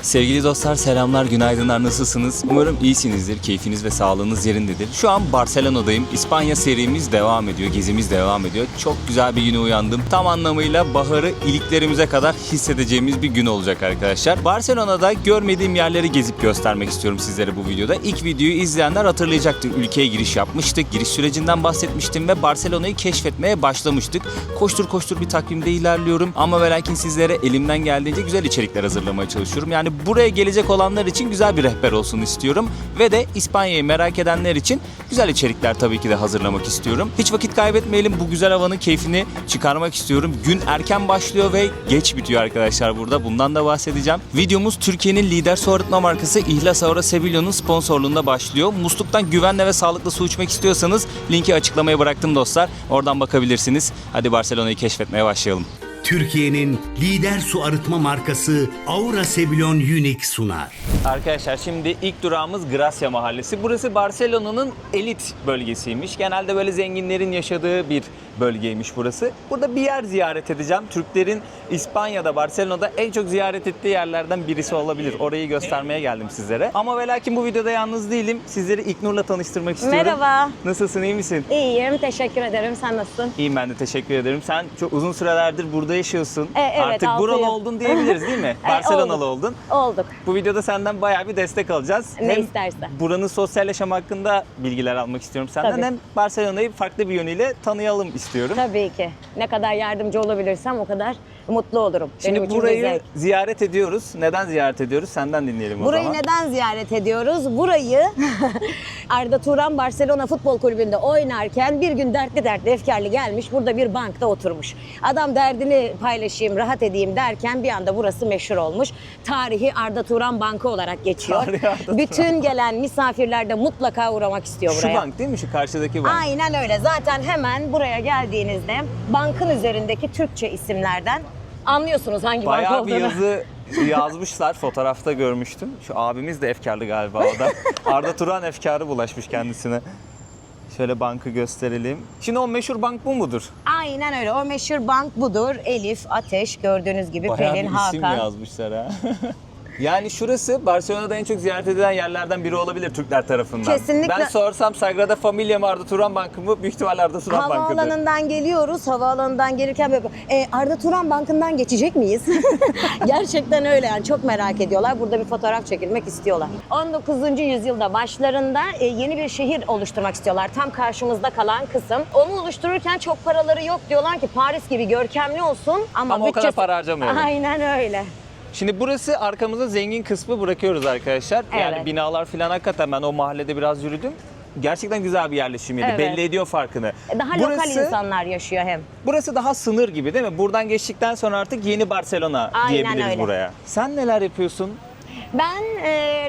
Sevgili dostlar, selamlar, günaydınlar, nasılsınız? Umarım iyisinizdir, keyfiniz ve sağlığınız yerindedir. Şu an Barcelona'dayım. İspanya serimiz devam ediyor, gezimiz devam ediyor. Çok güzel bir güne uyandım. Tam anlamıyla baharı iliklerimize kadar hissedeceğimiz bir gün olacak arkadaşlar. Barcelona'da görmediğim yerleri gezip göstermek istiyorum sizlere bu videoda. İlk videoyu izleyenler hatırlayacaktır. Ülkeye giriş yapmıştık, giriş sürecinden bahsetmiştim ve Barcelona'yı keşfetmeye başlamıştık. Koştur koştur bir takvimde ilerliyorum ama ve lakin sizlere elimden geldiğince güzel içerikler hazırlamaya çalışıyorum. Yani buraya gelecek olanlar için güzel bir rehber olsun istiyorum ve de İspanya'yı merak edenler için güzel içerikler tabii ki de hazırlamak istiyorum. Hiç vakit kaybetmeyelim, bu güzel havanın keyfini çıkarmak istiyorum. Gün erken başlıyor ve geç bitiyor arkadaşlar burada. Bundan da bahsedeceğim. Videomuz Türkiye'nin lider su arıtma markası İhlas Aura Sevillo'nun sponsorluğunda başlıyor. Musluktan güvenle ve sağlıklı su içmek istiyorsanız linki açıklamaya bıraktım dostlar. Oradan bakabilirsiniz. Hadi Barcelona'yı keşfetmeye başlayalım. Türkiye'nin lider su arıtma markası Aura Sevillon Unique sunar. Arkadaşlar şimdi ilk durağımız Gracia Mahallesi. Burası Barcelona'nın elit bölgesiymiş. Genelde böyle zenginlerin yaşadığı bir bölgeymiş burası. Burada bir yer ziyaret edeceğim. Türklerin İspanya'da, Barcelona'da en çok ziyaret ettiği yerlerden birisi olabilir. Orayı göstermeye geldim sizlere. Ama ve lakin bu videoda yalnız değilim. Sizleri İlknur'la tanıştırmak istiyorum. Merhaba. Nasılsın, iyi misin? İyiyim, teşekkür ederim. Sen nasılsın? İyiyim, ben de teşekkür ederim. Sen çok uzun sürelerdir burada yaşıyorsun. Evet, Artık 6 buralı yıl. oldun diyebiliriz değil mi? Barcelonalı oldun. Olduk. Bu videoda senden bayağı bir destek alacağız. Ne Hem istersen. buranın sosyal yaşam hakkında bilgiler almak istiyorum senden. Tabii. Hem Barcelona'yı farklı bir yönüyle tanıyalım istiyorum. Tabii ki. Ne kadar yardımcı olabilirsem o kadar mutlu olurum. Şimdi Benim için bir burayı zevk. ziyaret ediyoruz. Neden ziyaret ediyoruz? Senden dinleyelim o Burayı zaman. neden ziyaret ediyoruz? Burayı Arda Turan Barcelona Futbol Kulübü'nde oynarken bir gün dertli efkarlı gelmiş. Burada bir bankta oturmuş. Adam derdini paylaşayım, rahat edeyim derken bir anda burası meşhur olmuş. Tarihi Arda Turan Bankı olarak geçiyor. Tarihi Arda Turan. Bütün gelen misafirler de mutlaka uğramak istiyor Şu buraya. bank değil mi? Şu karşıdaki bank. Aynen öyle. Zaten hemen buraya geldiğinizde bankın üzerindeki Türkçe isimlerden anlıyorsunuz hangi bank Bayağı olduğunu. bir yazı yazmışlar. Fotoğrafta görmüştüm. Şu abimiz de efkarlı galiba o da. Arda Turan efkarı bulaşmış kendisine. Şöyle bankı gösterelim. Şimdi o meşhur bank bu mudur? Aynen öyle. O meşhur bank budur. Elif, Ateş, gördüğünüz gibi Bayağı Pelin, bir isim Hakan. yazmışlar ha. Yani şurası Barcelona'da en çok ziyaret edilen yerlerden biri olabilir Türkler tarafından. Kesinlikle. Ben sorsam Sagrada Familia mı Arda Turan Bankı mı? Büyük ihtimalle Arda Turan Bankı'dır. Havaalanından geliyoruz. Havaalanından gelirken böyle Arda Turan Bankı'ndan geçecek miyiz? Gerçekten öyle yani. Çok merak ediyorlar. Burada bir fotoğraf çekilmek istiyorlar. 19. yüzyılda başlarında yeni bir şehir oluşturmak istiyorlar. Tam karşımızda kalan kısım. Onu oluştururken çok paraları yok. Diyorlar ki Paris gibi görkemli olsun ama o kadar bütçesi... para harcamayalım. Aynen öyle. Şimdi burası arkamızda zengin kısmı bırakıyoruz arkadaşlar. Yani Evet. binalar falan hakikaten ben o mahallede biraz yürüdüm. Gerçekten güzel bir yerleşim yeri. Evet. Belli ediyor farkını. Daha lokal insanlar yaşıyor hem. Burası daha sınır gibi değil mi? Buradan geçtikten sonra artık yeni Barcelona Aynen diyebiliriz öyle. buraya. Sen neler yapıyorsun? Ben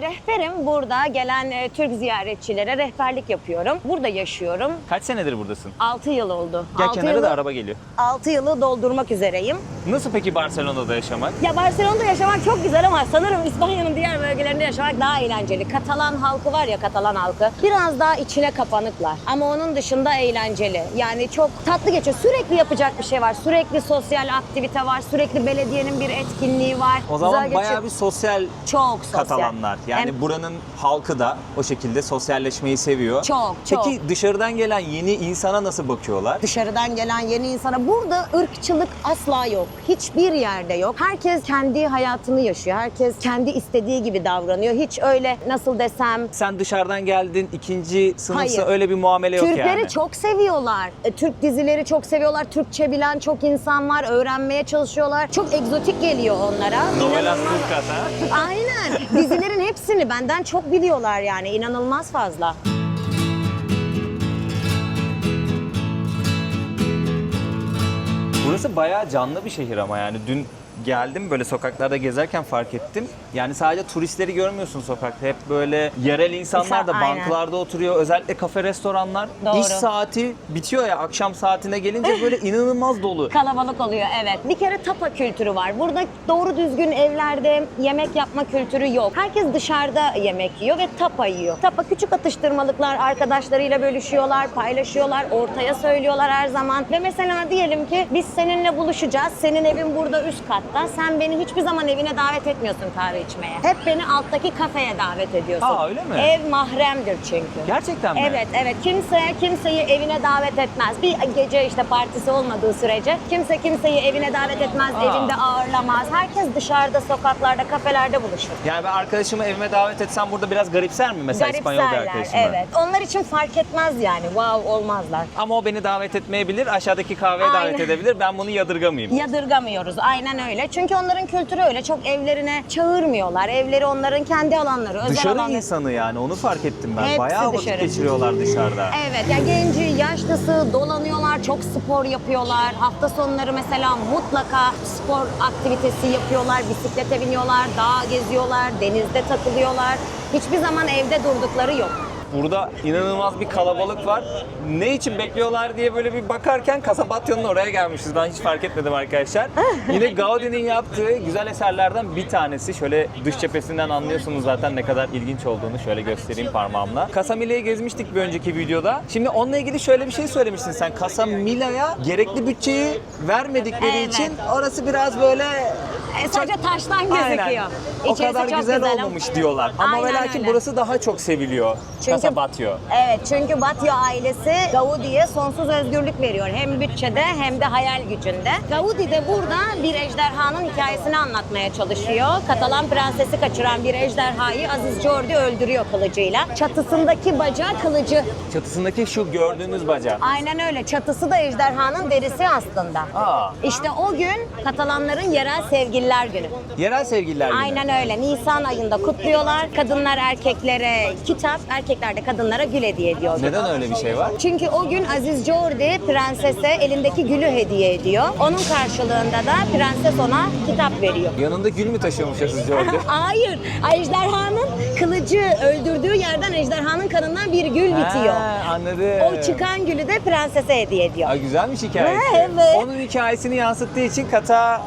rehberim. Burada gelen Türk ziyaretçilere rehberlik yapıyorum. Burada yaşıyorum. Kaç senedir buradasın? 6 yıl oldu. Gel 6 kenara yılı, da araba geliyor. 6 yılı doldurmak üzereyim. Nasıl peki Barcelona'da yaşamak? Ya Barcelona'da yaşamak çok güzel ama sanırım İspanya'nın diğer bölgelerinde yaşamak daha eğlenceli. Katalan halkı var ya, Katalan halkı. Biraz daha içine kapanıklar. Ama onun dışında eğlenceli. Yani çok tatlı geçiyor. Sürekli yapacak bir şey var. Sürekli sosyal aktivite var. Sürekli belediyenin bir etkinliği var. O zaman Güzel bayağı geçiyor. bir sosyal Çok sosyal. Katalanlar. Yani Hem- buranın halkı da o şekilde sosyalleşmeyi seviyor. Çok. Peki dışarıdan gelen yeni insana nasıl bakıyorlar? Dışarıdan gelen yeni insana burada ırkçılık asla yok. Hiçbir yerde yok. Herkes kendi hayatını yaşıyor. Herkes kendi istediği gibi davranıyor. Hiç öyle nasıl desem... Sen dışarıdan geldin, ikinci sınıfsa Hayır. öyle bir muamele yok Türkleri yani. çok seviyorlar. Türk dizileri çok seviyorlar. Türkçe bilen çok insan var. Öğrenmeye çalışıyorlar. Çok egzotik geliyor onlara. Novelas İnanılmaz- Turcas ha? Aynen. Dizilerin hepsini benden çok biliyorlar yani. İnanılmaz fazla. Burası bayağı canlı bir şehir ama yani dün geldim böyle sokaklarda gezerken fark ettim. Yani sadece turistleri görmüyorsun sokakta. Hep böyle yerel insanlar da Aynen. banklarda oturuyor. Özellikle kafe, restoranlar. Doğru. İş saati bitiyor ya, akşam saatine gelince böyle inanılmaz dolu. Kalabalık oluyor, evet. Bir kere tapa kültürü var. Burada doğru düzgün evlerde yemek yapma kültürü yok. Herkes dışarıda yemek yiyor ve tapa yiyor. Tapa küçük atıştırmalıklar, arkadaşlarıyla bölüşüyorlar, paylaşıyorlar, ortaya söylüyorlar her zaman. Ve mesela diyelim ki biz seninle buluşacağız. Senin evin burada üst katta. hatta sen beni hiçbir zaman evine davet etmiyorsun kahve içmeye. Hep beni alttaki kafeye davet ediyorsun. Aa, öyle mi? Ev mahremdir çünkü. Gerçekten mi? Evet, evet. Kimse kimseyi evine davet etmez. Bir gece işte partisi olmadığı sürece kimse kimseyi evine davet etmez, evinde ağırlamaz. Herkes dışarıda, sokaklarda, kafelerde buluşur. Yani ben arkadaşımı evime davet etsem burada biraz garipser mi mesela İspanyol bir Garipserler, arkadaşımı? evet. Onlar için fark etmez yani. Wow olmazlar. Ama o beni davet etmeyebilir, aşağıdaki kahveye davet Aynen. edebilir. Ben bunu yadırgamayayım. Yadırgamıyoruz. Aynen öyle. Çünkü onların kültürü öyle. Çok evlerine çağırmıyorlar. Evleri onların kendi alanları, özel Dışarı alanları. insanı yani onu fark ettim ben. Hepsi Bayağı vakit dışarı. geçiriyorlar dışarıda. Evet, yani genci, yaşlısı dolanıyorlar, çok spor yapıyorlar. Hafta sonları mesela mutlaka spor aktivitesi yapıyorlar, bisiklete biniyorlar, dağ geziyorlar, denizde takılıyorlar. Hiçbir zaman evde durdukları yok. Burada inanılmaz bir kalabalık var. Ne için bekliyorlar diye böyle bir bakarken Casabatya'nın oraya gelmişiz. Ben hiç fark etmedim arkadaşlar. Yine Gaudi'nin yaptığı güzel eserlerden bir tanesi. Şöyle dış cephesinden anlıyorsunuz zaten ne kadar ilginç olduğunu. Şöyle göstereyim parmağımla. Casa Mila'yı gezmiştik bir önceki videoda. Şimdi onunla ilgili şöyle bir şey söylemiştin sen. Casa Mila'ya gerekli bütçeyi vermedikleri Evet. için orası biraz böyle... Sadece taştan gözüküyor. Aynen. O İçerisi kadar çok güzel ama- olmamış diyorlar. Ama Aynen ve lakin öyle. burası daha çok seviliyor. Casa Batlló. Evet, çünkü Batlló ailesi Gaudi'ye sonsuz özgürlük veriyor. Hem bütçede hem de hayal gücünde. Gaudi de burada bir ejderhanın hikayesini anlatmaya çalışıyor. Katalan prensesi kaçıran bir ejderhayı Aziz Jordi öldürüyor kılıcıyla. Çatısındaki bacağı kılıcı. Çatısındaki şu gördüğünüz baca. Aynen öyle. Çatısı da ejderhanın derisi aslında. Aa. İşte o gün Katalanların yerel sevgililer günü. Yerel sevgililer günü. Aynen öyle. Nisan ayında kutluyorlar. Kadınlar erkeklere kitap, erkekler de kadınlara gül hediye ediyor. Neden öyle bir şey var? Çünkü o gün Aziz Jordi prensese elindeki gülü hediye ediyor. Onun karşılığında da prenses ona kitap veriyor. Yanında gül mü taşıyormuş Aziz Jordi? Hayır. Ejderhanın kılıcı öldürdüğü yerden ejderhanın kanından bir gül bitiyor. Ha, anladım. O çıkan gülü de prensese hediye ediyor. Aa, güzelmiş hikayesi. Ha, evet. Onun hikayesini yansıttığı için Casa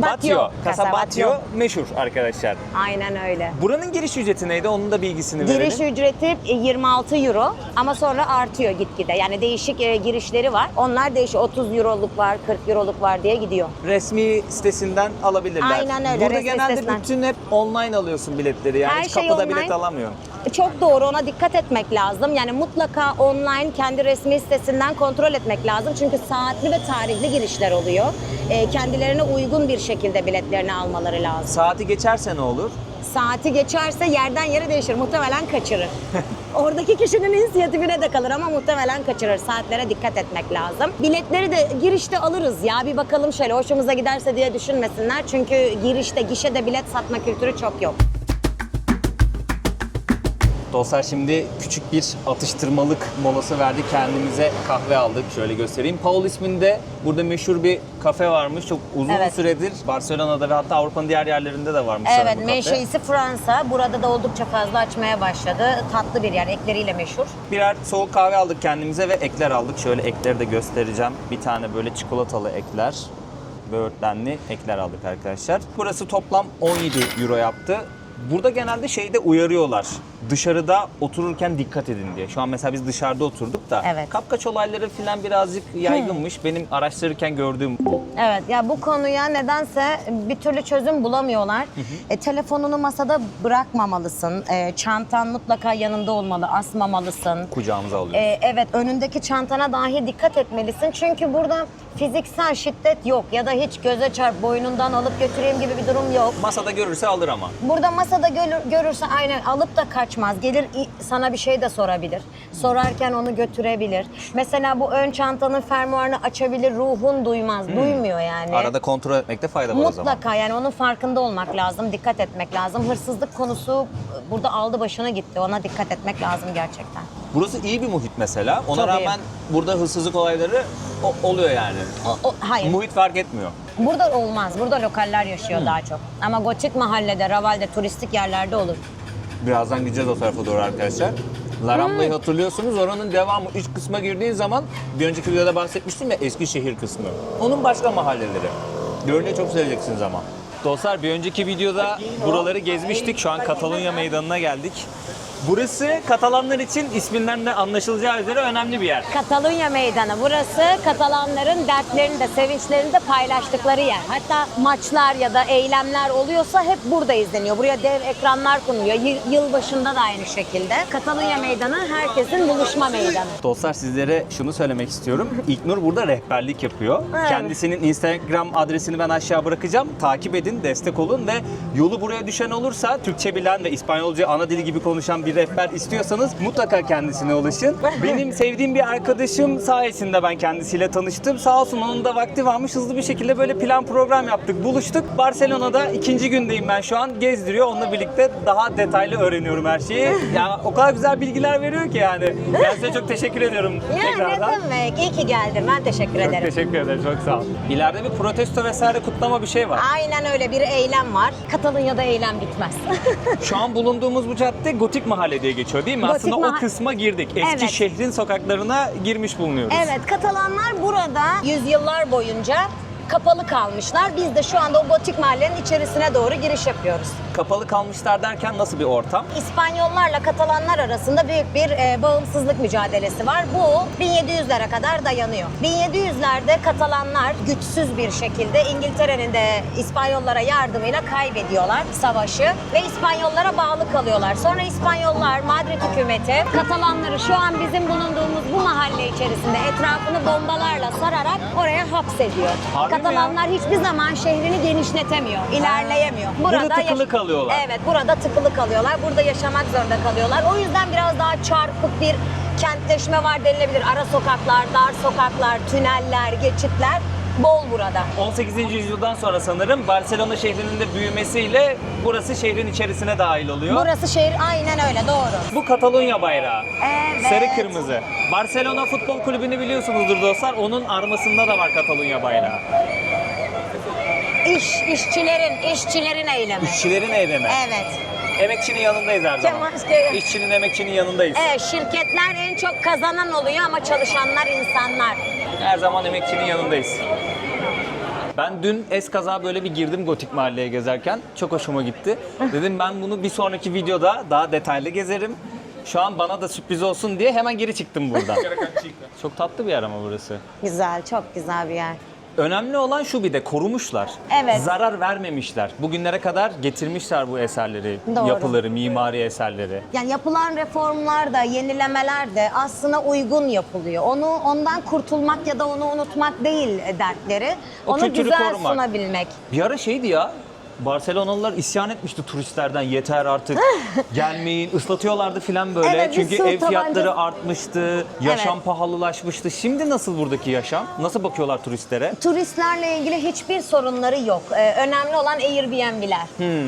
Batlló. Casa Batlló meşhur arkadaşlar. Aynen öyle. Buranın giriş ücreti neydi? Onun da bilgisini verelim. Giriş ücreti 26 euro ama sonra artıyor gitgide. Yani değişik girişleri var. Onlar değişik. 30 euroluk var, 40 euroluk var diye gidiyor. Resmi sitesinden alabilirler. Aynen öyle, Burada resmi genelde sitesinden. bütün hep online alıyorsun biletleri. Yani Her hiç şey kapıda online. bilet alamıyorsun. Çok doğru, ona dikkat etmek lazım. Yani mutlaka online kendi resmi sitesinden kontrol etmek lazım. Çünkü saatli ve tarihli girişler oluyor. Kendilerine uygun bir şekilde biletlerini almaları lazım. Saati geçerse ne olur? Saati geçerse yerden yere değişir. Muhtemelen kaçırır. Oradaki kişinin inisiyatifine de kalır ama muhtemelen kaçırır. Saatlere dikkat etmek lazım. Biletleri de girişte alırız ya. Bir bakalım şöyle hoşumuza giderse diye düşünmesinler. Çünkü girişte, gişede bilet satma kültürü çok yok. Dostlar şimdi küçük bir atıştırmalık molası verdik. Kendimize kahve aldık. Şöyle göstereyim. Paul isminde burada meşhur bir kafe varmış. Çok uzun Evet. süredir Barcelona'da ve hatta Avrupa'nın diğer yerlerinde de varmış Evet, sanırım bu kafe. menşeisi Fransa. Burada da oldukça fazla açmaya başladı. Tatlı bir yer, ekleriyle meşhur. Birer soğuk kahve aldık kendimize ve ekler aldık. Şöyle ekleri de göstereceğim. Bir tane böyle çikolatalı ekler. Böğürtlenli ekler aldık arkadaşlar. Burası toplam 17 euro yaptı. Burada genelde şeyde uyarıyorlar. Dışarıda otururken dikkat edin diye. Şu an mesela biz dışarıda oturduk da Evet. kapkaç olayları falan birazcık yaygınmış. Benim araştırırken gördüğüm bu. Evet, ya bu konuya nedense bir türlü çözüm bulamıyorlar. Telefonunu masada bırakmamalısın. Çantan mutlaka yanında olmalı, asmamalısın. Kucağımıza alıyoruz. Evet, önündeki çantana dahi dikkat etmelisin. Çünkü burada fiziksel şiddet yok ya da hiç göze çarp, boynundan alıp götüreyim gibi bir durum yok. Masada görürse alır ama. Burada masada görürse aynen alıp da kaçmaz. Gelir sana bir şey de sorabilir. Sorarken onu götürebilir. Mesela bu ön çantanın fermuarını açabilir, ruhun duymaz. Duymuyor yani. Arada kontrol etmekte fayda var o zaman. Mutlaka yani onun farkında olmak lazım, dikkat etmek lazım. Hırsızlık konusu burada aldı başına gitti. Ona dikkat etmek lazım gerçekten. Burası iyi bir muhit mesela. Ona Tabii. rağmen burada hırsızlık olayları oluyor yani. Hayır. Muhit fark etmiyor. Burada olmaz. Burada lokaller yaşıyor daha çok. Ama gotik mahallede, Raval'de, turistik yerlerde olur. Birazdan gideceğiz o tarafa doğru arkadaşlar. La Rambla'yı hatırlıyorsunuz. Oranın devamı üst kısma girdiğin zaman bir önceki videoda bahsetmiştim ya Eskişehir kısmı. Onun başka mahalleleri. Görünce çok seveceksiniz ama. Dostlar bir önceki videoda buraları gezmiştik. Şu an Katalunya meydanına geldik. Burası Katalanlar için isminden de anlaşılacağı üzere önemli bir yer. Katalunya Meydanı. Burası Katalanların dertlerini de sevinçlerini de paylaştıkları yer. Hatta maçlar ya da eylemler oluyorsa hep burada izleniyor. Buraya dev ekranlar konuluyor. Yılbaşında da aynı şekilde. Katalunya Meydanı herkesin buluşma meydanı. Dostlar sizlere şunu söylemek istiyorum. İlknur burada rehberlik yapıyor. Evet. Kendisinin Instagram adresini ben aşağı bırakacağım. Takip edin, destek olun ve yolu buraya düşen olursa Türkçe bilen ve İspanyolca ana dili gibi konuşan bir rehber istiyorsanız mutlaka kendisine ulaşın. Benim sevdiğim bir arkadaşım sayesinde ben kendisiyle tanıştım. Sağ olsun onun da vakti varmış. Hızlı bir şekilde böyle plan program yaptık, buluştuk. Barcelona'da ikinci gündeyim ben şu an. Gezdiriyor. Onunla birlikte daha detaylı öğreniyorum her şeyi. Ya o kadar güzel bilgiler veriyor ki yani. Ben size çok teşekkür ediyorum Ya ne tekrardan. demek? İyi ki geldin. Ben teşekkür Çok ederim. teşekkür ederim. Çok sağ ol. İleride bir protesto vesaire kutlama bir şey var. Aynen öyle bir eylem var. Katalunya'da eylem bitmez. Şu an bulunduğumuz bu cadde Gotik Mahalle diye geçiyor değil mi? Gotik Aslında o Mahalle. kısma girdik. Eski Evet. şehrin sokaklarına girmiş bulunuyoruz. Evet, Katalanlar burada yüzyıllar boyunca kapalı kalmışlar. Biz de şu anda o gotik mahallenin içerisine doğru giriş yapıyoruz. Kapalı kalmışlar derken nasıl bir ortam? İspanyollarla Katalanlar arasında büyük bir bağımsızlık mücadelesi var. Bu 1700'lere kadar dayanıyor. 1700'lerde Katalanlar güçsüz bir şekilde İngiltere'nin de İspanyollara yardımıyla kaybediyorlar savaşı ve İspanyollara bağlı kalıyorlar. Sonra İspanyollar, Madrid hükümeti Katalanları şu an bizim bulunduğumuz bu mahalle içerisinde etrafını bombalarla sararak oraya hapsediyor. Harbi mi Katalanlar hiçbir zaman şehrini genişletemiyor, ilerleyemiyor. Burada tıkılı yaş- kalıyorlar. Evet, burada tıkılı kalıyorlar. Burada yaşamak zorunda kalıyorlar. O yüzden biraz daha çarpık bir kentleşme var denilebilir. Ara sokaklar, dar sokaklar, tüneller, geçitler bol burada. 18. yüzyıldan sonra sanırım Barcelona şehrinin de büyümesiyle burası şehrin içerisine dahil oluyor. Burası şehir aynen öyle, doğru. Bu Katalunya bayrağı. Evet. Sarı kırmızı. Barcelona Futbol Kulübü'nü biliyorsunuzdur dostlar. Onun armasında da var Katalunya bayrağı. İşçilerin eylemi. İşçilerin eylemi. Evet. Emekçinin yanındayız her zaman. İşçinin, emekçinin yanındayız. Evet, şirketler en çok kazanan oluyor ama çalışanlar insanlar. Her zaman emekçinin yanındayız. Ben dün eskaza böyle bir girdim Gotik Mahalle'ye gezerken. Çok hoşuma gitti. Dedim ben bunu bir sonraki videoda daha detaylı gezerim. Şu an bana da sürpriz olsun diye hemen geri çıktım buradan. Çok tatlı bir yer ama burası. Güzel, çok güzel bir yer. Önemli olan şu, bir de korumuşlar. Evet. Zarar vermemişler. Bugünlere kadar getirmişler bu eserleri, Doğru. yapıları, mimari eserleri. Yani yapılan reformlar da, yenilemeler de aslında uygun yapılıyor. Ondan kurtulmak ya da onu unutmak değil dertleri. O Onu kültürü güzel korumak. sunabilmek. Bir ara şeydi ya, Barcelonalılar isyan etmişti turistlerden, yeter artık gelmeyin, ıslatıyorlardı filan böyle. Evet, bir Çünkü su ev fiyatları tabancası- artmıştı, yaşam Evet. pahalılaşmıştı. Şimdi nasıl buradaki yaşam? Nasıl bakıyorlar turistlere? Turistlerle ilgili hiçbir sorunları yok. Önemli olan Airbnb'ler.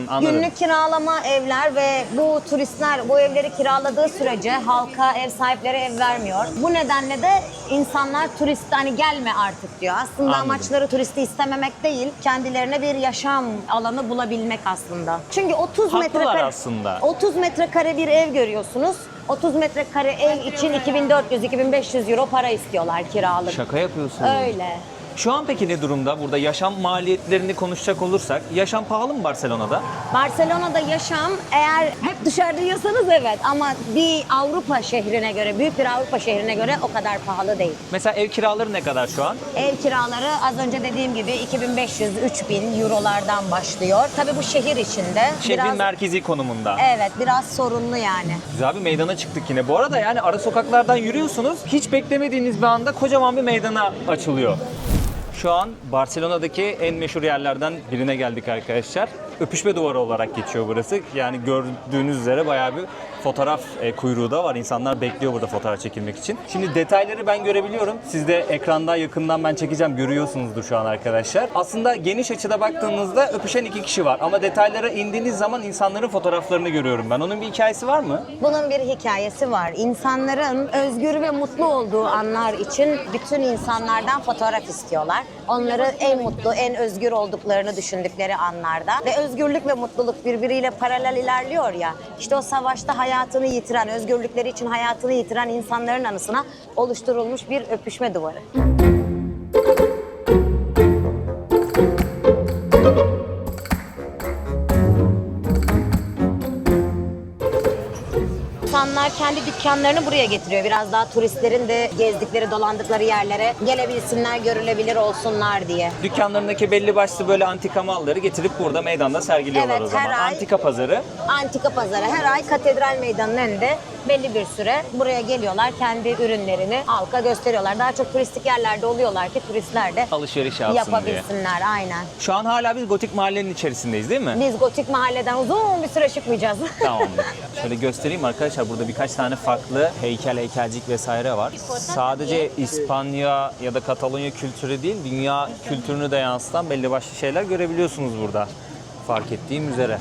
Anladım. Günlük kiralama evler ve bu turistler bu evleri kiraladığı sürece halka, ev sahipleri ev vermiyor. Bu nedenle de insanlar turist hani gelme artık diyor. Aslında Anladım. amaçları turisti istememek değil, kendilerine bir yaşam alanı bulabilmek aslında. Çünkü 30 Haklılar metrekare aslında. 30 metrekare bir ev görüyorsunuz. 30 metrekare ev için 2400-2500 euro para istiyorlar kiralık. Şaka yapıyorsun. Öyle. Şu an peki ne durumda? Burada yaşam maliyetlerini konuşacak olursak, yaşam pahalı mı Barcelona'da? Barcelona'da yaşam eğer hep dışarıda yiyorsanız evet ama bir Avrupa şehrine göre, büyük bir Avrupa şehrine göre o kadar pahalı değil. Mesela ev kiraları ne kadar şu an? Ev kiraları az önce dediğim gibi 2500-3000 eurolardan başlıyor. Tabii bu şehir içinde. Şehrin merkezi konumunda. Evet, biraz sorunlu yani. Güzel bir meydana çıktık yine. Bu arada yani ara sokaklardan yürüyorsunuz. Hiç beklemediğiniz bir anda kocaman bir meydana açılıyor. Şu an Barcelona'daki en meşhur yerlerden birine geldik arkadaşlar. Öpüşme duvarı olarak geçiyor burası. Yani gördüğünüz üzere bayağı bir fotoğraf kuyruğu da var. İnsanlar bekliyor burada fotoğraf çekilmek için. Şimdi detayları ben görebiliyorum. Siz de ekranda yakından ben çekeceğim. Görüyorsunuzdur şu an arkadaşlar. Aslında geniş açıda baktığınızda öpüşen iki kişi var. Ama detaylara indiğiniz zaman insanların fotoğraflarını görüyorum ben. Onun bir hikayesi var mı? Bunun bir hikayesi var. İnsanların özgür ve mutlu olduğu anlar için bütün insanlardan fotoğraf istiyorlar. Onları en mutlu, en özgür olduklarını düşündükleri anlarda. Ve özgürlük ve mutluluk birbiriyle paralel ilerliyor ya. İşte o savaşta hayatını yitiren, özgürlükleri için hayatını yitiren insanların anısına oluşturulmuş bir öpüşme duvarı. insanlar kendi dükkanlarını buraya getiriyor. Biraz daha turistlerin de gezdikleri, dolandıkları yerlere gelebilsinler, görülebilir olsunlar diye. Dükkanlarındaki belli başlı böyle antika malları getirip burada meydanda sergiliyorlar Evet, o zaman. her ay- Antika pazarı. Antika pazarı her ay Katedral Meydanı'nın önünde belli bir süre buraya geliyorlar. Kendi ürünlerini halka gösteriyorlar. Daha çok turistik yerlerde oluyorlar ki turistler de Alışveriş yapsın diye. yapabilsinler. Aynen. Şu an hala biz gotik mahallenin içerisindeyiz değil mi? Biz gotik mahalleden uzun bir süre çıkmayacağız. Tamamdır. Şöyle göstereyim arkadaşlar. Burada birkaç tane farklı heykelcik vesaire var. Sadece İspanya ya da Katalonya kültürü değil, dünya kültürünü de yansıtan belli başlı şeyler görebiliyorsunuz burada. Fark ettiğim üzere.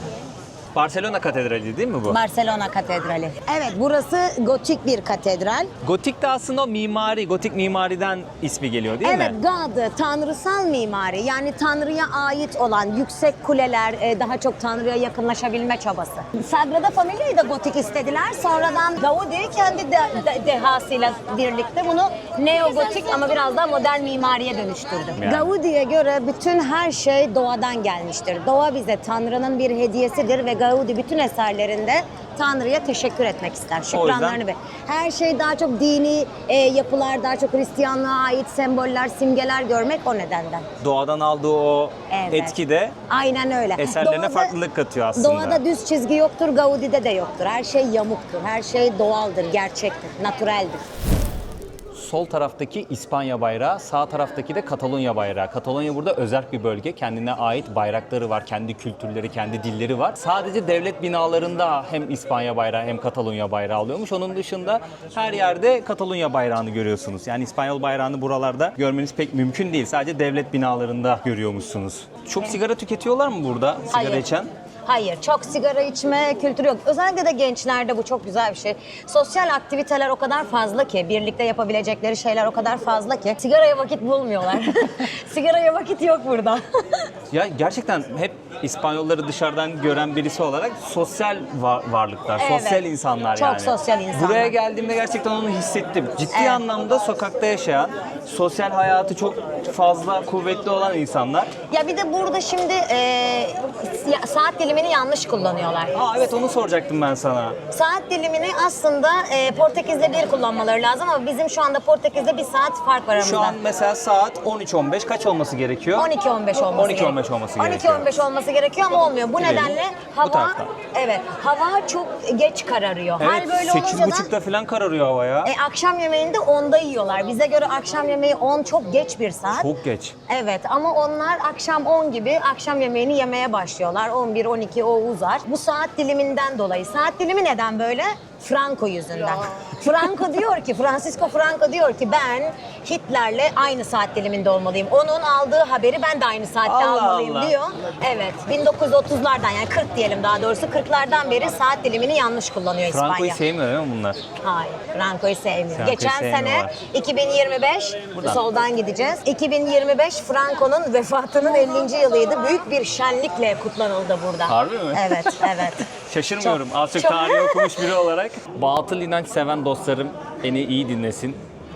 Barcelona Katedrali değil mi bu? Barcelona Katedrali. Evet, burası gotik bir katedral. Gotik de aslında o mimari, gotik mimariden ismi geliyor değil Evet, mi? God, tanrısal mimari. Yani Tanrı'ya ait olan yüksek kuleler, daha çok Tanrı'ya yakınlaşabilme çabası. Sagrada Familia'yı da gotik istediler. Sonradan Gaudi kendi dehasıyla birlikte bunu neogotik ama biraz daha modern mimariye dönüştürdü. Yani. Gaudi'ye göre bütün her şey doğadan gelmiştir. Doğa bize Tanrı'nın bir hediyesidir ve Gaudi bütün eserlerinde Tanrı'ya teşekkür etmek ister. Şükranlarını ver. Her şey daha çok dini yapılar, daha çok Hristiyanlığa ait semboller, simgeler görmek o nedenden. Doğadan aldığı o Evet. etki de Aynen öyle. eserlerine farklılık katıyor aslında. Doğada düz çizgi yoktur, Gaudi'de de yoktur. Her şey yamuktur, her şey doğaldır, gerçektir, natüreldir. Sol taraftaki İspanya bayrağı, sağ taraftaki de Katalonya bayrağı. Katalonya burada özerk bir bölge. Kendine ait bayrakları var, kendi kültürleri, kendi dilleri var. Sadece devlet binalarında hem İspanya bayrağı hem Katalonya bayrağı alıyormuş. Onun dışında her yerde Katalonya bayrağını görüyorsunuz. Yani İspanyol bayrağını buralarda görmeniz pek mümkün değil. Sadece devlet binalarında görüyormuşsunuz. Çok sigara tüketiyorlar mı burada? Sigara Hayır. içen? Hayır, çok sigara içme kültürü yok. Özellikle de gençlerde bu çok güzel bir şey. Sosyal aktiviteler o kadar fazla ki, birlikte yapabilecekleri şeyler o kadar fazla ki sigaraya vakit bulmuyorlar. Sigaraya vakit yok burada. Ya gerçekten hep İspanyolları dışarıdan gören birisi olarak sosyal varlıklar, Evet. sosyal insanlar Çok yani. sosyal insanlar. Buraya geldiğimde gerçekten onu hissettim. Ciddi Evet. anlamda sokakta yaşayan, sosyal hayatı çok fazla kuvvetli olan insanlar. Ya bir de burada şimdi saat dilimini yanlış kullanıyorlar. Evet onu soracaktım ben sana. Saat dilimini aslında Portekiz'de bir kullanmaları lazım ama bizim şu anda Portekiz'de bir saat fark var aramızda. Şu an mesela saat 13.15 kaç olması gerekiyor? 12-15 olması 12-15 olması gerekiyor. 12-15 olması gerekiyor ama olmuyor. Bu Dileyelim. nedenle Bu hava taraftan. hava çok geç kararıyor. Evet, Hal böyle olunca da 8.30'da falan kararıyor hava ya. akşam yemeğini de 10'da yiyorlar. Bize göre akşam yemeği 10 çok geç bir saat. Çok geç. Evet ama onlar akşam 10 gibi akşam yemeğini yemeye başlıyorlar. 11, 12 o uzar. Bu saat diliminden dolayı. Saat dilimi neden böyle? Franco yüzünden. Francisco Franco diyor ki ben Hitler'le aynı saat diliminde olmalıyım. Onun aldığı haberi ben de aynı saatte Allah almalıyım Allah. diyor. Evet. 1930'lardan yani 40 diyelim daha doğrusu 40'lardan beri saat dilimini yanlış kullanıyor İspanya. Franco'yu sevmiyor değil mi bunlar? Hayır, Franco'yu sevmiyor. Franco'yu Geçen sene sevmiyorlar. 2025, Buradan. soldan gideceğiz. 2025 Franco'nun vefatının 50. yılıydı. Büyük bir şenlikle kutlanıldı burada. Harbi mi? Evet, evet. Şaşırmıyorum. Çok- Az çok çok- tarih okumuş biri olarak. Batıl inanç seven dostlarım beni iyi dinlesin.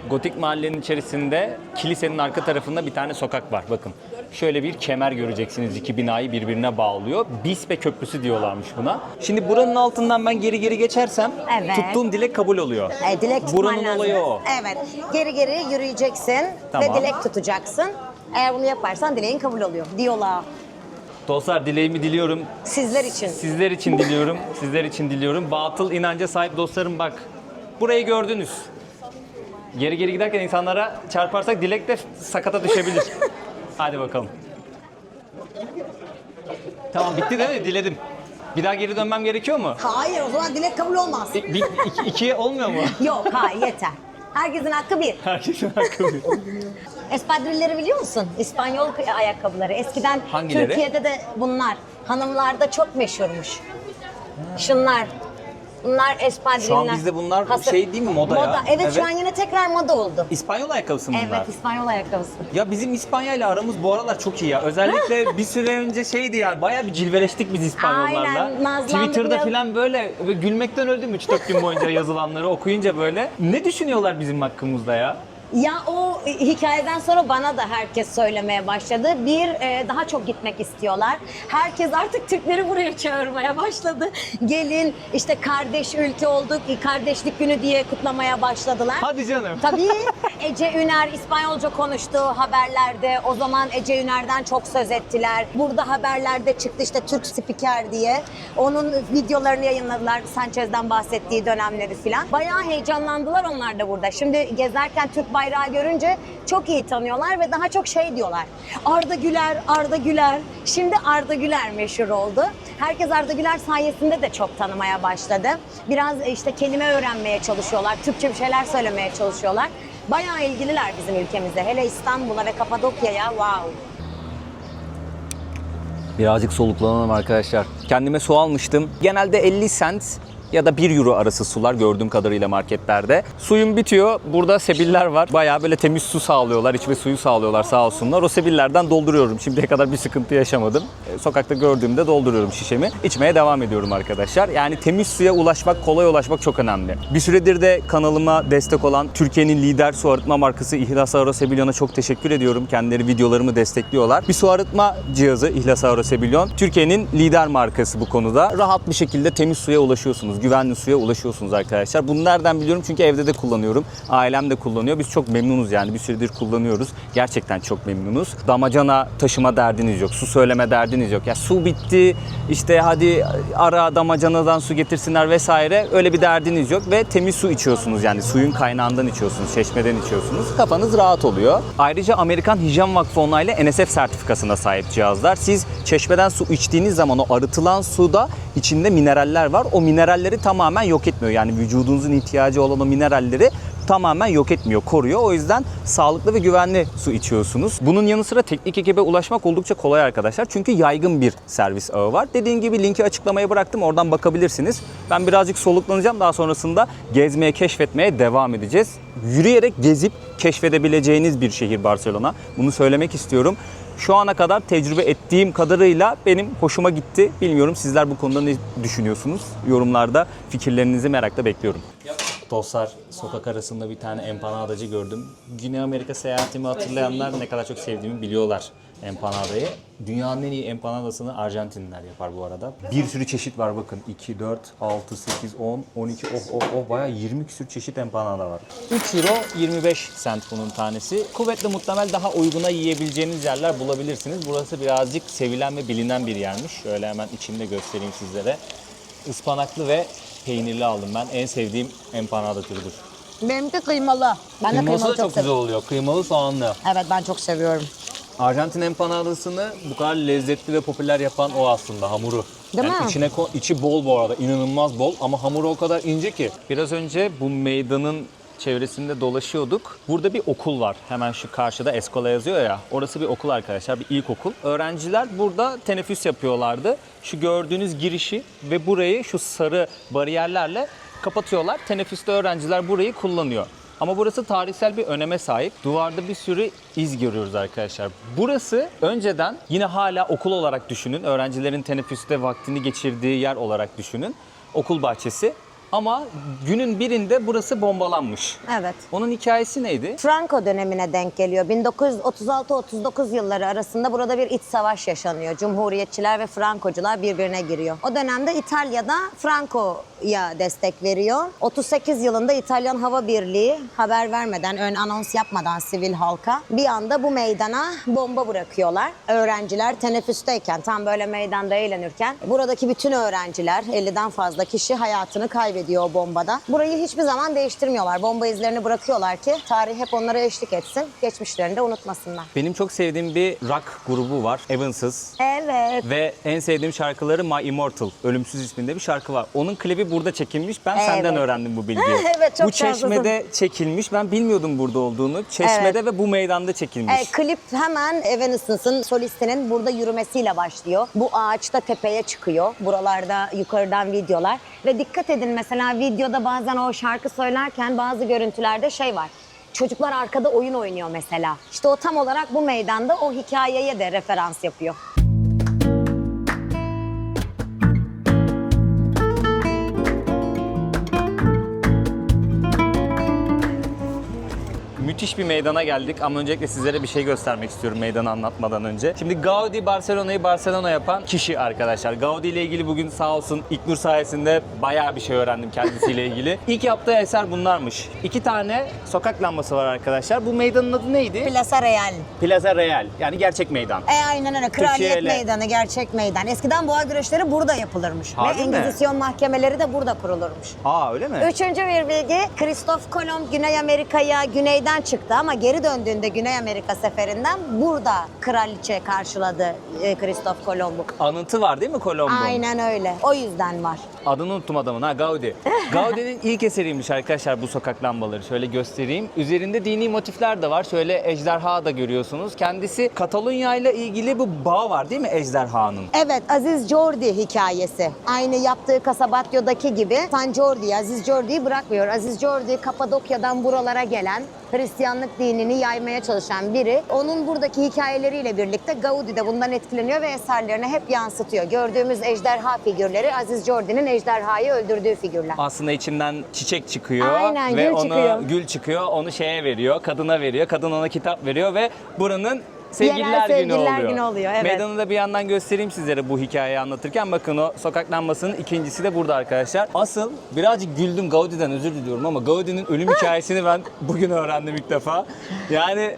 Gotik mahallenin içerisinde kilisenin arka tarafında bir tane sokak var. Bakın şöyle bir kemer göreceksiniz. İki binayı birbirine bağlıyor. Bispe Köprüsü diyorlarmış buna. Şimdi buranın altından ben geri geçersem Evet. tuttuğum dilek kabul oluyor. Dilek tutman Buranın lazım. olayı o. Evet. Geri yürüyeceksin Tamam. ve dilek tutacaksın. Eğer bunu yaparsan dileğin kabul oluyor. Diyorlar. Dostlar dileğimi diliyorum. Sizler için. Sizler için diliyorum. Sizler için diliyorum. Batıl inanca sahip dostlarım bak. Burayı gördünüz. Geri giderken insanlara çarparsak dilek de sakata düşebilir. Hadi bakalım. Tamam bitti değil mi? Diledim. Bir daha geri dönmem gerekiyor mu? Hayır, o zaman dilek kabul olmaz. İkiye olmuyor mu? Yok, hayır yeter. Herkesin hakkı bir. Herkesin hakkı bir. Espadrilleri biliyor musun? İspanyol ayakkabıları. Eskiden Hangileri? Türkiye'de de bunlar. Hanımlarda çok meşhurmuş. Şunlar. Bunlar espadriller. Şu an bizde bunlar şey değil mi, moda ya? Evet, şu Evet. an yine tekrar moda oldu. İspanyol ayakkabısı mı bunlar? Evet, İspanyol ayakkabısı. Ya bizim İspanya ile aramız bu aralar çok iyi ya. Özellikle bir süre önce şeydi ya, bayağı bir cilveleştik biz İspanyollarla. Aynen, nazlandık Twitter'da biraz. falan böyle gülmekten öldüm 3-4 gün boyunca yazılanları okuyunca böyle. Ne düşünüyorlar bizim hakkımızda ya? Ya o hikayeden sonra bana da herkes söylemeye başladı. Daha çok gitmek istiyorlar. Herkes artık Türkleri buraya çağırmaya başladı. Gelin işte kardeş ülke olduk, kardeşlik günü diye kutlamaya başladılar. Hadi canım. Tabii Ece Üner İspanyolca konuştu haberlerde. O zaman Ece Üner'den çok söz ettiler. Burada haberlerde çıktı işte Türk spiker diye. Onun videolarını yayınladılar. Sanchez'den bahsettiği dönemleri filan. Bayağı heyecanlandılar onlar da burada. Şimdi gezerken Türk bayrağı görünce çok iyi tanıyorlar ve daha çok şey diyorlar. Arda Güler, Arda Güler. Şimdi Arda Güler meşhur oldu. Herkes Arda Güler sayesinde de çok tanımaya başladı. Biraz işte kelime öğrenmeye çalışıyorlar. Türkçe bir şeyler söylemeye çalışıyorlar. Bayağı ilgililer bizim ülkemize. Hele İstanbul'a ve Kapadokya'ya wow. Birazcık soluklanalım arkadaşlar. Kendime su almıştım. Genelde 50 cent ya da 1 euro arası sular gördüğüm kadarıyla marketlerde. Suyum bitiyor. Burada sebiller var. Bayağı böyle temiz su sağlıyorlar. İçme suyu sağlıyorlar sağ olsunlar. O sebillerden dolduruyorum. Şimdiye kadar bir sıkıntı yaşamadım. Sokakta gördüğümde dolduruyorum şişemi. İçmeye devam ediyorum arkadaşlar. Yani temiz suya ulaşmak, kolay ulaşmak çok önemli. Bir süredir de kanalıma destek olan Türkiye'nin lider su arıtma markası İhlas Aerosebilyon'a çok teşekkür ediyorum. Kendileri videolarımı destekliyorlar. Bir su arıtma cihazı İhlas Aerosebilyon. Türkiye'nin lider markası bu konuda. Rahat bir şekilde temiz suya ulaşıyorsunuz. Güvenli suya ulaşıyorsunuz arkadaşlar. Bunu nereden biliyorum? Çünkü evde de kullanıyorum. Ailem de kullanıyor. Biz çok memnunuz yani. Bir süredir kullanıyoruz. Gerçekten çok memnunuz. Damacana taşıma derdiniz yok. Su söyleme derdiniz yok. Ya su bitti. İşte hadi ara damacanadan su getirsinler vesaire. Öyle bir derdiniz yok ve temiz su içiyorsunuz. Yani suyun kaynağından içiyorsunuz. Çeşmeden içiyorsunuz. Kafanız rahat oluyor. Ayrıca Amerikan Hijyen Vakfı onaylı NSF sertifikasına sahip cihazlar. Siz çeşmeden su içtiğiniz zaman o arıtılan suda içinde mineraller var. O mineralleri tamamen yok etmiyor. Yani vücudunuzun ihtiyacı olan o mineralleri tamamen yok etmiyor, koruyor. O yüzden sağlıklı ve güvenli su içiyorsunuz. Bunun yanı sıra teknik ekibe ulaşmak oldukça kolay arkadaşlar. Çünkü yaygın bir servis ağı var. Dediğim gibi linki açıklamaya bıraktım. Oradan bakabilirsiniz. Ben birazcık soluklanacağım. Daha sonrasında gezmeye, keşfetmeye devam edeceğiz. Yürüyerek gezip keşfedebileceğiniz bir şehir Barcelona. Bunu söylemek istiyorum. Şu ana kadar tecrübe ettiğim kadarıyla benim hoşuma gitti. Bilmiyorum sizler bu konuda ne düşünüyorsunuz? Yorumlarda fikirlerinizi merakla bekliyorum. Dostlar, sokak arasında bir tane empanadacı gördüm. Güney Amerika seyahatimi hatırlayanlar ne kadar çok sevdiğimi biliyorlar empanadayı. Dünyanın en iyi empanadasını Arjantinliler yapar bu arada. Bir sürü çeşit var bakın. 2, 4, 6, 8, 10, 12, bayağı 20 küsür çeşit empanada var. 3 euro 25 cent bunun tanesi. Kuvvetle muhtemel daha uyguna yiyebileceğiniz yerler bulabilirsiniz. Burası birazcık sevilen ve bilinen bir yermiş. Şöyle hemen içinde göstereyim sizlere. Ispanaklı ve peynirli aldım ben. En sevdiğim empanada türüdür. Benimki kıymalı. Ben de Kıyması da kıymalı çok güzel oluyor. Kıymalı soğanlı. Evet ben çok seviyorum. Arjantin empanadasını bu kadar lezzetli ve popüler yapan o aslında hamuru. Değil mi? İçi bol bu arada. İnanılmaz bol ama hamuru o kadar ince ki. Biraz önce bu meydanın çevresinde dolaşıyorduk. Burada bir okul var. Hemen şu karşıda Escola yazıyor ya. Orası bir okul arkadaşlar. Bir ilkokul. Öğrenciler burada teneffüs yapıyorlardı. Şu gördüğünüz girişi ve burayı şu sarı bariyerlerle kapatıyorlar. Teneffüste öğrenciler burayı kullanıyor. Ama burası tarihsel bir öneme sahip. Duvarda bir sürü iz görüyoruz arkadaşlar. Burası önceden yine hala okul olarak düşünün. Öğrencilerin teneffüste vaktini geçirdiği yer olarak düşünün. Okul bahçesi. Ama günün birinde burası bombalanmış. Evet. Onun hikayesi neydi? Franco dönemine denk geliyor. 1936-39 yılları arasında burada bir iç savaş yaşanıyor. Cumhuriyetçiler ve Frankocular birbirine giriyor. O dönemde İtalya'da Franco'ya destek veriyor. 38 yılında İtalyan Hava Birliği haber vermeden, ön anons yapmadan sivil halka bir anda bu meydana bomba bırakıyorlar. Öğrenciler teneffüsteyken, tam böyle meydanda eğlenirken buradaki bütün öğrenciler, 50'den fazla kişi hayatını kaybediyor o bombada. Burayı hiçbir zaman değiştirmiyorlar. Bomba izlerini bırakıyorlar ki tarih hep onlara eşlik etsin. Geçmişlerini de unutmasınlar. Benim çok sevdiğim bir rock grubu var. Evanescence. Evet. Ve en sevdiğim şarkıları My Immortal, Ölümsüz isminde bir şarkı var. Onun klibi burada çekilmiş. Ben senden öğrendim bu bilgiyi. Evet, çok bu Çeşme'de çekilmiş. Ben bilmiyordum burada olduğunu. Çeşme'de ve bu meydanda çekilmiş. Klip hemen Evanescence'ın solistinin burada yürümesiyle başlıyor. Bu ağaçta tepeye çıkıyor. Buralarda yukarıdan videolar. Ve dikkat edin mesela videoda bazen o şarkı söylerken bazı görüntülerde şey var. Çocuklar arkada oyun oynuyor mesela. İşte o tam olarak bu meydanda o hikayeye de referans yapıyor. müthiş bir meydana geldik ama öncelikle sizlere bir şey göstermek istiyorum meydanı anlatmadan önce. Şimdi Gaudi Barcelona'yı Barcelona yapan kişi arkadaşlar. Gaudi ile ilgili bugün sağ olsun İlknur sayesinde bayağı bir şey öğrendim kendisiyle ilgili. İlk yaptığı eser bunlarmış. 2 tane sokak lambası var arkadaşlar. Bu meydanın adı neydi? Plaza Real. Plaza Real. Yani gerçek meydan. Aynen öyle. Kraliyet Türkiye'yle- Meydanı, gerçek meydan. Eskiden boğa güreşleri burada yapılırmış. Harbi Ve mi? Engizisyon mahkemeleri de burada kurulurmuş. Aa öyle mi? Üçüncü bir bilgi, Kristof Kolomb Güney Amerika'ya güneyden çıktı ama geri döndüğünde Güney Amerika seferinden burada kraliçe karşıladı Kristof Kolomb'u. Anıtı var değil mi Kolombo'nun? Aynen öyle. O yüzden var. Adını unuttum adamın ha, Gaudi. Gaudi'nin ilk eseriymiş arkadaşlar bu sokak lambaları. Şöyle göstereyim. Üzerinde dini motifler de var. Şöyle ejderha da görüyorsunuz. Kendisi Katalunya ile ilgili bu bağ var değil mi ejderhanın? Evet, Aziz Jordi hikayesi. Aynı yaptığı Kasabatya'daki gibi San Jordi, Aziz Jordi'yi bırakmıyor. Aziz Jordi Kapadokya'dan buralara gelen, Hristiyanlık dinini yaymaya çalışan biri. Onun buradaki hikayeleriyle birlikte Gaudi de bundan etkileniyor ve eserlerine hep yansıtıyor. Gördüğümüz ejderha figürleri Aziz Jordi'nin ejderhayı öldürdüğü figürler. Aslında içinden çiçek çıkıyor Aynen, ve gül onu çıkıyor. gül çıkıyor. Onu şeye veriyor, kadına veriyor. Kadın ona kitap veriyor ve buranın Sevgililer, Yerel günü Sevgililer oluyor. Günü oluyor, evet. Meydanı da bir yandan göstereyim sizlere bu hikayeyi anlatırken. Bakın o sokak lambasının ikincisi de burada arkadaşlar. Asıl birazcık güldüm Gaudi'den, özür diliyorum ama Gaudi'nin ölüm hikayesini ben bugün öğrendim ilk defa. Yani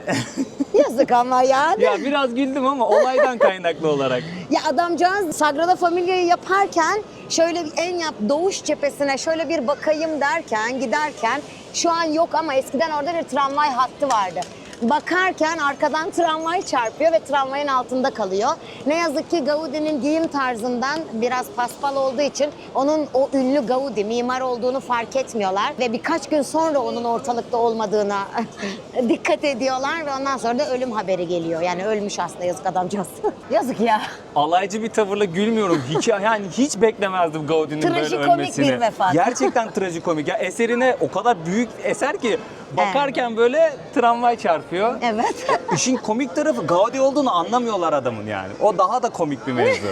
Yazık ama yani. ya biraz güldüm ama olaydan kaynaklı olarak. Ya adamcağız Sagrada Familia'yı yaparken şöyle bir doğuş cephesine şöyle bir bakayım derken giderken şu an yok ama eskiden orada bir tramvay hattı vardı. Bakarken arkadan tramvay çarpıyor ve tramvayın altında kalıyor. Ne yazık ki Gaudi'nin giyim tarzından biraz paspal olduğu için onun o ünlü Gaudi mimar olduğunu fark etmiyorlar ve birkaç gün sonra onun ortalıkta olmadığına dikkat ediyorlar ve ondan sonra da ölüm haberi geliyor. Yani ölmüş aslında, yazık adamcağız. Yazık ya. Alaycı bir tavırla gülmüyorum. Yani hiç beklemezdim Gaudi'nin böyle Trajikomik ölmesini. bir vefat. Gerçekten trajikomik. Ya eserine o kadar büyük eser ki bakarken böyle tramvay çarpıyor. Evet. İşin komik tarafı Gaudi olduğunu anlamıyorlar adamın yani. O daha da komik bir mevzu.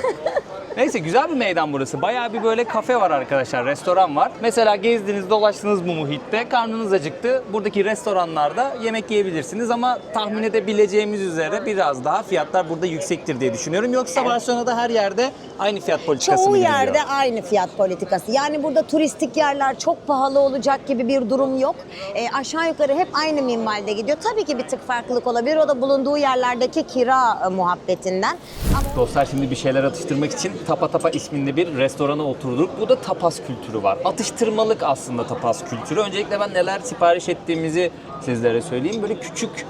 Neyse güzel bir meydan burası. Bayağı bir böyle kafe var arkadaşlar, restoran var. Mesela gezdiniz, dolaştınız bu muhitte, karnınız acıktı. Buradaki restoranlarda yemek yiyebilirsiniz ama tahmin edebileceğimiz üzere biraz daha fiyatlar burada yüksektir diye düşünüyorum. Yoksa Barcelona'da her yerde aynı fiyat politikası Çoğu mı gidiyor? yerde aynı fiyat politikası. Yani burada turistik yerler çok pahalı olacak gibi bir durum yok. Aşağı yukarı hep aynı minvalde gidiyor. Tabii ki bir tık farklılık olabilir. O da bulunduğu yerlerdeki kira muhabbetinden. Ama Dostlar şimdi bir şeyler atıştırmak için Tapa Tapa isminde bir restorana oturduk. Bu da tapas kültürü var. Atıştırmalık aslında tapas kültürü. Öncelikle ben neler sipariş ettiğimizi sizlere söyleyeyim. Böyle küçük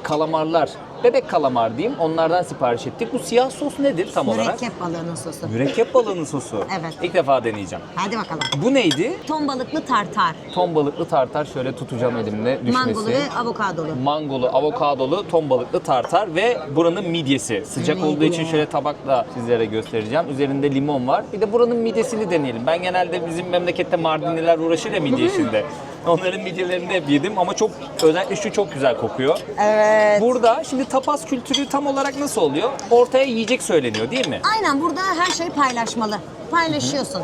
kalamarlar, bebek kalamar diyeyim. Onlardan sipariş ettik. Bu siyah sos nedir tam olarak? mürekkep balığının sosu. Mürekkep balığının sosu. Evet. İlk defa deneyeceğim. Hadi bakalım. Bu neydi? Ton balıklı tartar. Ton balıklı tartar. Şöyle tutacağım elimle düşmesin. Mangolu ve avokadolu. Mangolu, avokadolu, ton balıklı tartar ve buranın midyesi. Sıcak olduğu için şöyle tabakla sizlere göstereceğim. Üzerinde limon var. Bir de buranın midyesini deneyelim. Ben genelde bizim memlekette Mardinliler uğraşır ya midye işinde. Onların midyelerini de hep yedim ama çok, özellikle şu çok güzel kokuyor. Evet. Burada şimdi tapas kültürü tam olarak nasıl oluyor? Ortaya yiyecek söyleniyor değil mi? Aynen, burada her şey paylaşmalı. Paylaşıyorsun.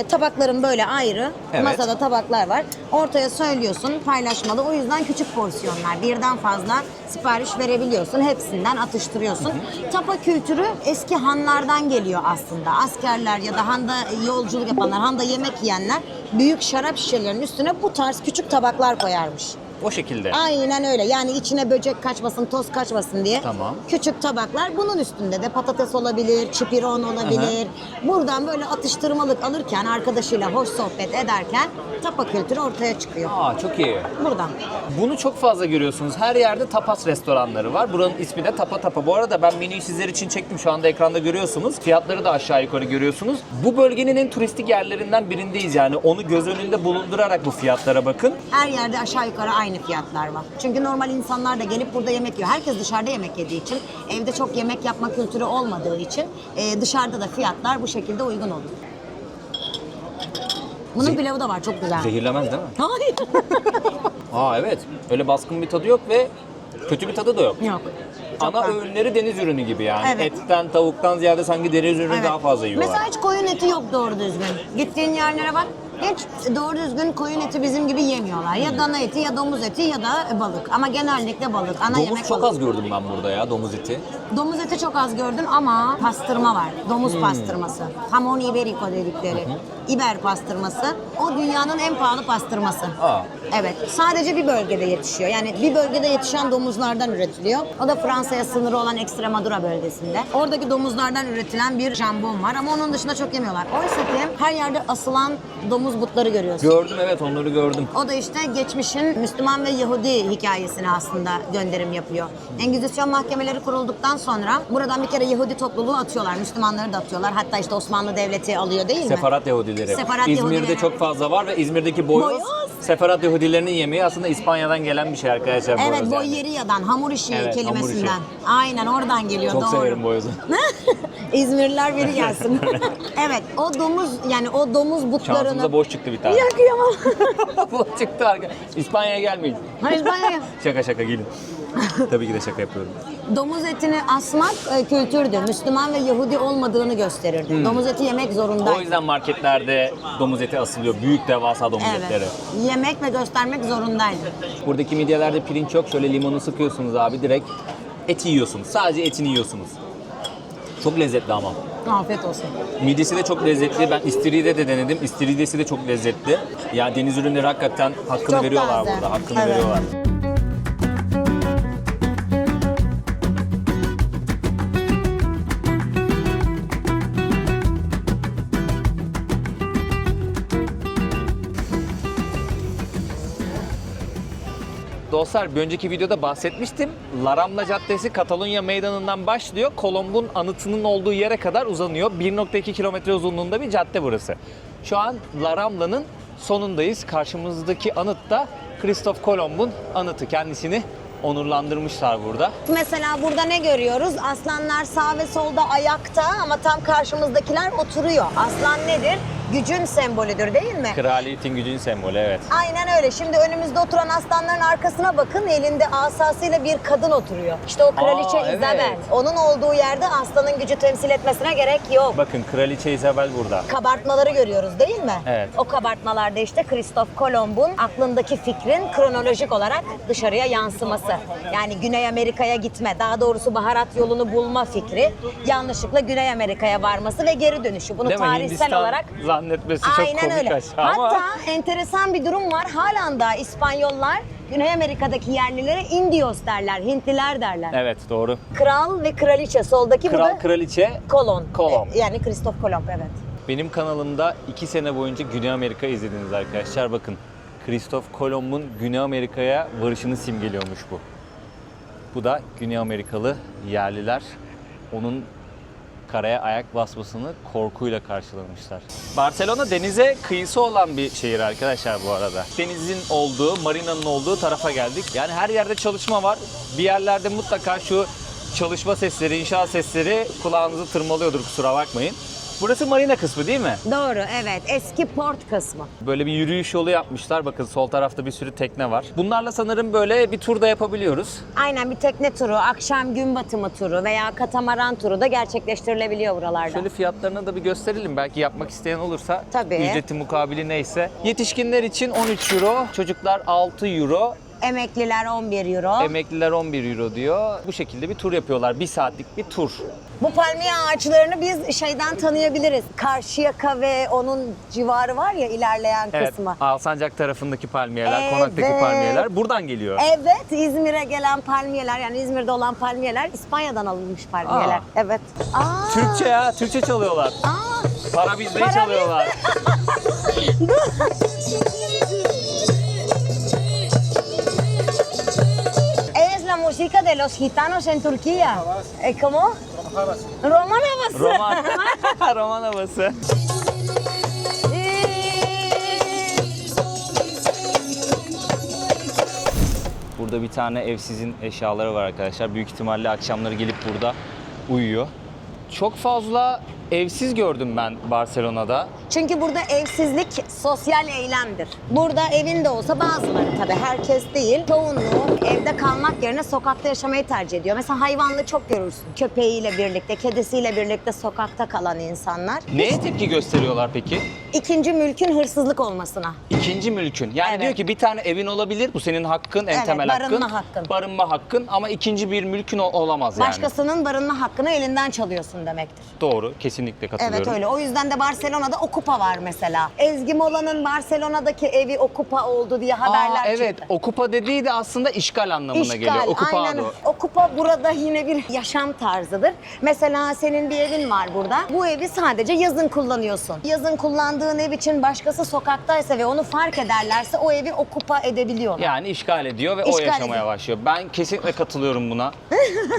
Tabakların böyle ayrı. Evet. Masada tabaklar var. Ortaya söylüyorsun, paylaşmalı. O yüzden küçük porsiyonlar. Birden fazla sipariş verebiliyorsun. Hepsinden atıştırıyorsun. Tapa kültürü eski hanlardan geliyor aslında. Askerler ya da handa yolculuk yapanlar, handa yemek yiyenler büyük şarap şişelerinin üstüne bu tarz küçük tabaklar koyarmış. O şekilde. Aynen öyle. Yani içine böcek kaçmasın, toz kaçmasın diye. Tamam. Küçük tabaklar. Bunun üstünde de patates olabilir, çipiron olabilir. Buradan böyle atıştırmalık alırken, arkadaşıyla hoş sohbet ederken tapa kültürü ortaya çıkıyor. Aa çok iyi. Buradan. Bunu çok fazla görüyorsunuz. Her yerde tapas restoranları var. Buranın ismi de Tapa Tapa. Bu arada ben menüyü sizler için çektim. Şu anda ekranda görüyorsunuz. Fiyatları da aşağı yukarı görüyorsunuz. Bu bölgenin en turistik yerlerinden birindeyiz yani. Onu göz önünde bulundurarak bu fiyatlara bakın. Her yerde aşağı yukarı aynı fiyatlar var. Çünkü normal insanlar da gelip burada yemek yiyor. Herkes dışarıda yemek yediği için, evde çok yemek yapma kültürü olmadığı için dışarıda da fiyatlar bu şekilde uygun oluyor. Bunun pilavı da var, çok güzel. Zehirlemez değil mi? Hayır. Aa evet. Öyle baskın bir tadı yok ve kötü bir tadı da yok. Yok. Çok Ana farklı. öğünleri deniz ürünü gibi yani. Evet. Etten, tavuktan ziyade sanki deniz ürünü Evet. daha fazla yiyorlar. Mesela hiç koyun eti yok doğru düzgün. Gittiğin yerlere bak, Hiç doğru düzgün koyun eti bizim gibi yemiyorlar. Ya dana eti ya domuz eti ya da balık. Ama genellikle balık. Ana yemek Domuz çok balık. az gördüm ben burada ya, domuz eti. Domuz eti çok az gördüm ama pastırma var. Domuz pastırması. Hamon iberico dedikleri. İber pastırması. O dünyanın en pahalı pastırması. Aa. Evet. Sadece bir bölgede yetişiyor. Yani bir bölgede yetişen domuzlardan üretiliyor. O da Fransa'ya sınırı olan Extremadura bölgesinde. Oradaki domuzlardan üretilen bir jambon var ama onun dışında çok yemiyorlar. Oysa ki her yerde asılan domuz butları görüyorsun. Gördüm, evet, onları gördüm. O da işte geçmişin Müslüman ve Yahudi hikayesine aslında gönderim yapıyor. Engizisyon mahkemeleri kurulduktan sonra buradan bir kere Yahudi topluluğu atıyorlar. Müslümanları da atıyorlar. Hatta işte Osmanlı Devleti alıyor değil mi? Sefarat Yahudileri. Sefarat İzmir'de Yahudileri. çok fazla var ve İzmir'deki boyoz, Boyoz. Sefarat Yahudilerinin yemeği aslında İspanya'dan gelen bir şey arkadaşlar. Evet, boyoz yani. boyeriya'dan, hamur işi Evet, kelimesinden. hamur Aynen oradan geliyor, Çok doğru. severim boyozu. İzmirliler beni gelsin. Evet, o domuz yani o domuz butlarını... Şansımıza boş çıktı bir tane. Ya kıyamam. Boş çıktı arkadaşlar. İspanya'ya gelmeyin. Ha, İspanya'ya. Şaka gelin. Tabii ki de şaka yapıyorum. Domuz etini asmak kültürdür. Müslüman ve Yahudi olmadığını gösterirdi. Domuz eti yemek zorundaydı. O yüzden marketlerde domuz eti asılıyor. Büyük devasa domuz etleri. Evet. Yemek ve göstermek zorundaydı. Buradaki midyelerde pirinç yok. Şöyle limonu sıkıyorsunuz abi, direkt eti yiyorsunuz. Sadece etini yiyorsunuz. Çok lezzetli ama. Afiyet olsun. Midyesi de çok lezzetli. Ben istiridye de denedim. İstiridiyesi de çok lezzetli. Ya deniz ürünleri hakikaten hakkını Çok veriyorlar taze. burada. Hakkını Evet. veriyorlar. Dostlar, bir önceki videoda bahsetmiştim. La Rambla Caddesi Katalunya Meydanı'ndan başlıyor. Kolomb'un anıtının olduğu yere kadar uzanıyor. 1,2 kilometre uzunluğunda bir cadde burası. Şu an La Rambla'nın sonundayız. Karşımızdaki anıt da Christoph Kolomb'un anıtı. Kendisini onurlandırmışlar burada. Mesela burada ne görüyoruz? Aslanlar sağ ve solda ayakta ama tam karşımızdakiler oturuyor. Aslan nedir? Gücün sembolüdür değil mi? Kraliyetin gücünün sembolü, evet. Aynen öyle. Şimdi önümüzde oturan aslanların arkasına bakın. Elinde asasıyla bir kadın oturuyor. İşte o kraliçe evet. Isabel. Onun olduğu yerde aslanın gücü temsil etmesine gerek yok. Bakın, Kraliçe Isabel burada. Kabartmaları görüyoruz değil mi? Evet. O kabartmalarda işte Christoph Kolomb'un aklındaki fikrin kronolojik olarak dışarıya yansıması. Yani Güney Amerika'ya gitme, daha doğrusu baharat yolunu bulma fikri, yanlışlıkla Güney Amerika'ya varması ve geri dönüşü. Bunu Değil mi? tarihsel Hindistan olarak zannetmesi çok aynen komik öyle. aşağı ama. Hatta enteresan bir durum var. Halen daha İspanyollar Güney Amerika'daki yerlilere Indios derler, Hintliler derler. Evet, doğru. Kral ve kraliçe soldaki bu Kral, da kraliçe. Kolon. Kolomb. Yani Christoph Kolomb, evet. Benim kanalımda 2 sene boyunca Güney Amerika izlediniz arkadaşlar. Bakın, Christoph Kolomb'un Güney Amerika'ya varışını simgeliyormuş bu. Bu da Güney Amerikalı yerliler onun karaya ayak basmasını korkuyla karşılamışlar. Barcelona denize kıyısı olan bir şehir arkadaşlar bu arada. Denizin olduğu, marinanın olduğu tarafa geldik. Yani her yerde çalışma var. Bir yerlerde mutlaka şu çalışma sesleri, inşaat sesleri kulağınızı tırmalıyordur, kusura bakmayın. Burası marina kısmı değil mi? Doğru, evet. Eski port kısmı. Böyle bir yürüyüş yolu yapmışlar. Bakın, sol tarafta bir sürü tekne var. Bunlarla sanırım böyle bir tur da yapabiliyoruz. Aynen, bir tekne turu, akşam gün batımı turu veya katamaran turu da gerçekleştirilebiliyor buralarda. Şöyle fiyatlarını da bir gösterelim. Belki yapmak isteyen olursa. Tabii. Ücreti mukabili neyse. Yetişkinler için 13 euro, çocuklar 6 euro, Emekliler 11 euro. emekliler 11 euro diyor. Bu şekilde bir tur yapıyorlar. 1 saatlik bir tur. Bu palmiye ağaçlarını biz şeyden tanıyabiliriz. Karşıyaka ve onun civarı var ya, ilerleyen Evet, kısmı. Alsancak tarafındaki palmiyeler, Evet. Konak'taki palmiyeler buradan geliyor. Evet, İzmir'e gelen palmiyeler, yani İzmir'de olan palmiyeler İspanya'dan alınmış palmiyeler. Aa. Evet. Aa. Türkçe ya, Türkçe çalıyorlar. Aa. Para bizde Para çalıyorlar. Es la música de los gitanos en Turquía. ¿Cómo? Roman havası. Roman. Roman havası. Burada bir tane evsizin eşyaları var arkadaşlar. Büyük ihtimalle akşamları gelip burada uyuyor. Çok fazla evsiz gördüm ben Barcelona'da. Çünkü burada evsizlik sosyal eylemdir. Burada evin de olsa bazıları, tabii herkes değil, çoğunluğu evde kalmak yerine sokakta yaşamayı tercih ediyor. Mesela hayvanlı çok görürsün. Köpeğiyle birlikte, kedisiyle birlikte sokakta kalan insanlar. Neye tepki gösteriyorlar peki? ikinci mülkün hırsızlık olmasına. İkinci mülkün. Yani Evet. diyor ki bir tane evin olabilir. Bu senin hakkın, en Evet, temel hakkın. barınma hakkın. Barınma hakkın ama ikinci bir mülkün olamaz yani. Başkasının barınma hakkını elinden çalıyorsun demektir. Doğru. Kesinlikle katılıyorum. Evet öyle. O yüzden de Barcelona'da Okupa var mesela. Ezgi Mola'nın Barcelona'daki evi Okupa oldu diye haberler evet. çıktı. Okupa dediği de aslında işgal anlamına geliyor. İşgal, Okupado. aynen. Okupa burada yine bir yaşam tarzıdır. Mesela senin bir evin var burada. Bu evi sadece yazın kullanıyorsun. Yazın kullandığın ev için başkası sokaktaysa ve onu fark ederlerse o evi okupa edebiliyorlar. Yani işgal ediyor ve o İşgal yaşamaya ediyor. başlıyor. Ben kesinlikle katılıyorum buna.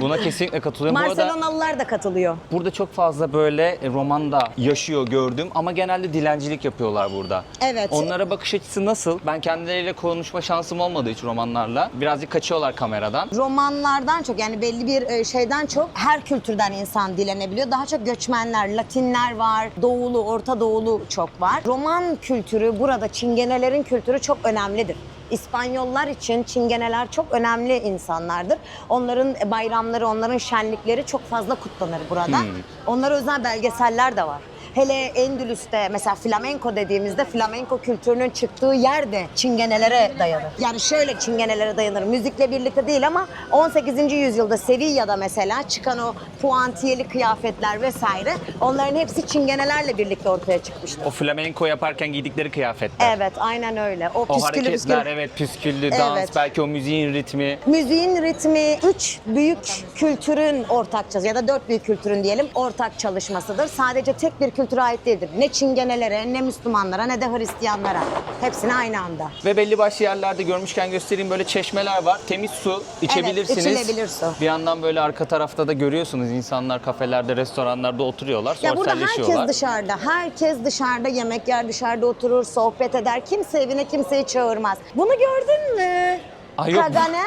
Buna kesinlikle katılıyorum. Bu arada Barcelonalılar da katılıyor. burada çok fazla böyle romanda yaşıyor gördüm ama genelde dilencilik yapıyorlar burada. Evet. Onlara bakış açısı nasıl? Ben kendileriyle konuşma şansım olmadı hiç romanlarla. Birazcık kaçıyorlar kameradan. Romanlardan çok yani belli bir şeyden çok her kültürden insan dilenebiliyor. Daha çok göçmenler, Latinler var, Doğulu, Orta Doğulu çok var. Roman kültürü burada Çingenelerin kültürü çok önemlidir. İspanyollar için Çingeneler çok önemli insanlardır. Onların bayramları, onların şenlikleri çok fazla kutlanır burada. Onlara özel belgeseller de var. Hele Endülüs'te mesela flamenko dediğimizde flamenko kültürünün çıktığı yer de Çingenelere dayanır. Yani şöyle Çingenelere dayanır. Müzikle birlikte değil ama 18. yüzyılda Sevilla'da mesela çıkan o puantiyeli kıyafetler vesaire onların hepsi Çingenelerle birlikte ortaya çıkmıştır. O flamenko yaparken giydikleri kıyafetler. Evet, aynen öyle. O O püskülü hareketler, püskülü. evet, püsküllü dans, Evet. belki o müziğin ritmi. Müziğin ritmi 3 büyük kültürün ortak çalışması ya da 4 büyük kültürün diyelim ortak çalışmasıdır. Sadece tek bir kültüre ait değildir. Ne Çingenelere, ne Müslümanlara, ne de Hristiyanlara. Hepsini aynı anda. Ve belli başlı yerlerde görmüşken göstereyim böyle çeşmeler var. Temiz su içebilirsiniz. Evet, içilebilir su. Bir yandan böyle arka tarafta da görüyorsunuz insanlar kafelerde, restoranlarda oturuyorlar, Ya burada sosyalleşiyorlar. herkes dışarıda yemek yer, dışarıda oturur, sohbet eder. Kimse evine kimseyi çağırmaz. Bunu gördün mü? Ay yok, Kaganer.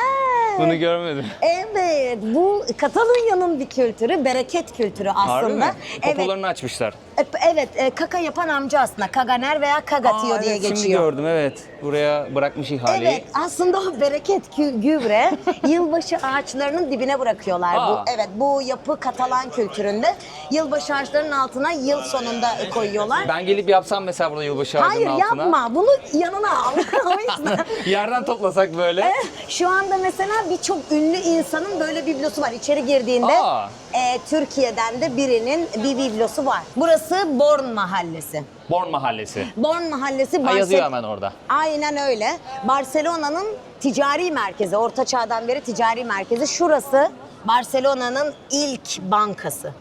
bunu görmedim. Evet, bu Katalonya'nın bir kültürü, bereket kültürü aslında. Harbi mi? Evet. Popolarını açmışlar. Evet, kaka yapan amca aslında. Kaganer veya Kagatio diye evet, geçiyor. şimdi gördüm, evet. Buraya bırakmış ihaleyi. Evet, aslında o bereket gübre yılbaşı ağaçlarının dibine bırakıyorlar. Aa. Bu yapı Katalan kültüründe. Yılbaşı ağaçlarının altına yıl sonunda koyuyorlar. Ben gelip yapsam mesela burada yılbaşı ağacının Hayır altına. yapma, bunu yanına al. O yüzden. Yerden toplasak böyle. Şu anda mesela birçok ünlü insanın böyle biblosu var. İçeri girdiğinde Aa. Türkiye'den de birinin bir biblosu var. Burası Born Mahallesi. Born Mahallesi. Born Mahallesi Ha, yazıyor hemen orada. Aynen öyle. Barcelona'nın ticari merkezi, Orta Çağ'dan beri ticari merkezi. Şurası Barcelona'nın ilk bankası.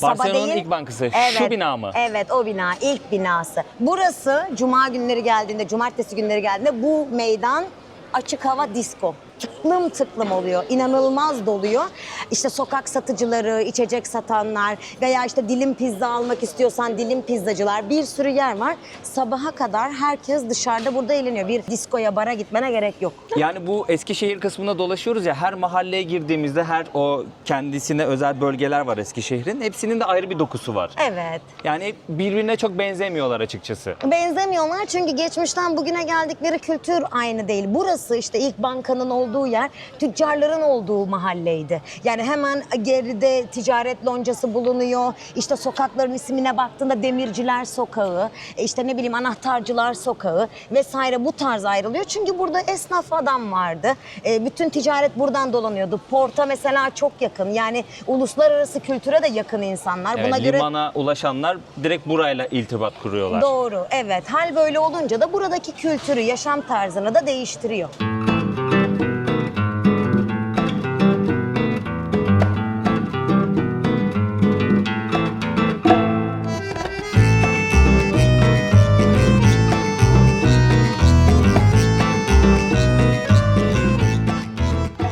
Barcelona'nın Sabadell'in- ilk bankası. Şu bina mı? Evet, o bina, ilk binası. Burası cuma günleri geldiğinde, cumartesi günleri geldiğinde bu meydan açık hava disco. Tıklım tıklım oluyor. İnanılmaz doluyor. İşte sokak satıcıları, içecek satanlar veya işte dilim pizza almak istiyorsan dilim pizzacılar, bir sürü yer var. Sabaha kadar herkes dışarıda burada eğleniyor. Bir diskoya, bara gitmene gerek yok. Yani bu Eskişehir kısmında dolaşıyoruz ya, her mahalleye girdiğimizde her o kendisine özel bölgeler var Eskişehir'in. Hepsinin de ayrı bir dokusu var. Evet. Yani birbirine çok benzemiyorlar açıkçası. Benzemiyorlar çünkü geçmişten bugüne geldikleri kültür aynı değil. Burası işte ilk bankanın olduğu yer tüccarların olduğu mahalleydi. Yani hemen geride ticaret loncası bulunuyor. İşte sokakların ismine baktığında Demirciler Sokağı, işte ne bileyim Anahtarcılar Sokağı vesaire bu tarz ayrılıyor. Çünkü burada esnaf adam vardı. Bütün ticaret buradan dolanıyordu. Porta mesela çok yakın. Yani uluslararası kültüre de yakın insanlar. Evet, Buna göre limana ulaşanlar direkt burayla irtibat kuruyorlar. doğru, evet. Hal böyle olunca da buradaki kültürü, yaşam tarzını da değiştiriyor.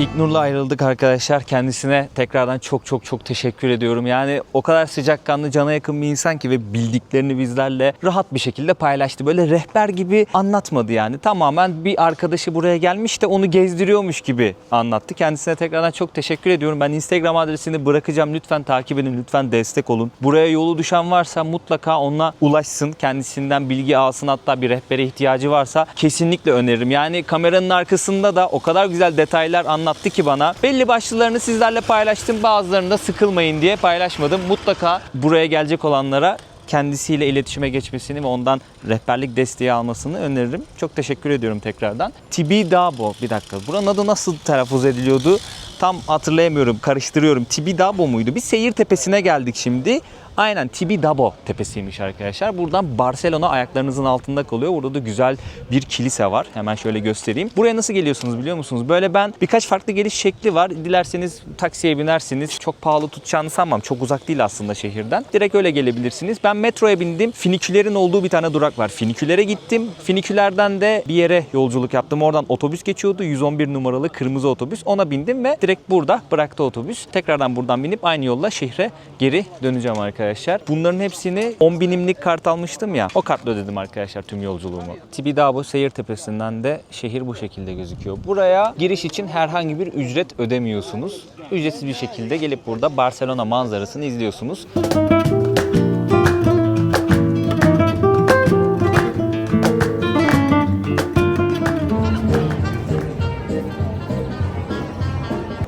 İlknur'la ayrıldık arkadaşlar. Kendisine tekrardan çok teşekkür ediyorum. Yani o kadar sıcakkanlı, cana yakın bir insan ki ve bildiklerini bizlerle rahat bir şekilde paylaştı. Böyle rehber gibi anlatmadı yani. Tamamen bir arkadaşı buraya gelmiş de onu gezdiriyormuş gibi anlattı. Kendisine tekrardan çok teşekkür ediyorum. Ben Instagram adresini bırakacağım. Lütfen takip edin, lütfen destek olun. Buraya yolu düşen varsa mutlaka onunla ulaşsın. Kendisinden bilgi alsın. Hatta bir rehbere ihtiyacı varsa kesinlikle öneririm. Yani kameranın arkasında da o kadar güzel detaylar anlattı ki bana. Belli başlılarını sizlerle paylaştım. Bazılarını da sıkılmayın diye paylaşmadım. Mutlaka buraya gelecek olanlara kendisiyle iletişime geçmesini ve ondan rehberlik desteği almasını öneririm. Çok teşekkür ediyorum tekrardan. Tibidabo, bir dakika. Buranın adı nasıl telaffuz ediliyordu? Tam hatırlayamıyorum, karıştırıyorum. Tibidabo muydu? Bir seyir tepesine geldik şimdi. Aynen, Tibidabo tepesiymiş arkadaşlar. Buradan Barcelona ayaklarınızın altında kalıyor. Burada da güzel bir kilise var. Hemen şöyle göstereyim. Buraya nasıl geliyorsunuz biliyor musunuz? Böyle ben birkaç farklı geliş şekli var. Dilerseniz taksiye binersiniz. Çok pahalı tutacağını sanmam. Çok uzak değil aslında şehirden. Direkt öyle gelebilirsiniz. Ben metroya bindim. Finikülerin olduğu bir tane durak var. Finikülere gittim. Finikülerden de bir yere yolculuk yaptım. Oradan otobüs geçiyordu. 111 numaralı kırmızı otobüs. Ona bindim ve direkt burada bıraktı otobüs. Tekrardan buradan binip aynı yolla şehre geri döneceğim arkadaşlar. Bunların hepsini 10 binimlik kart almıştım ya. O kartla ödedim arkadaşlar tüm yolculuğumu. Tibidabo Seyir Tepesi'nden de şehir bu şekilde gözüküyor. Buraya giriş için herhangi bir ücret ödemiyorsunuz. Ücretsiz bir şekilde gelip burada Barcelona manzarasını izliyorsunuz.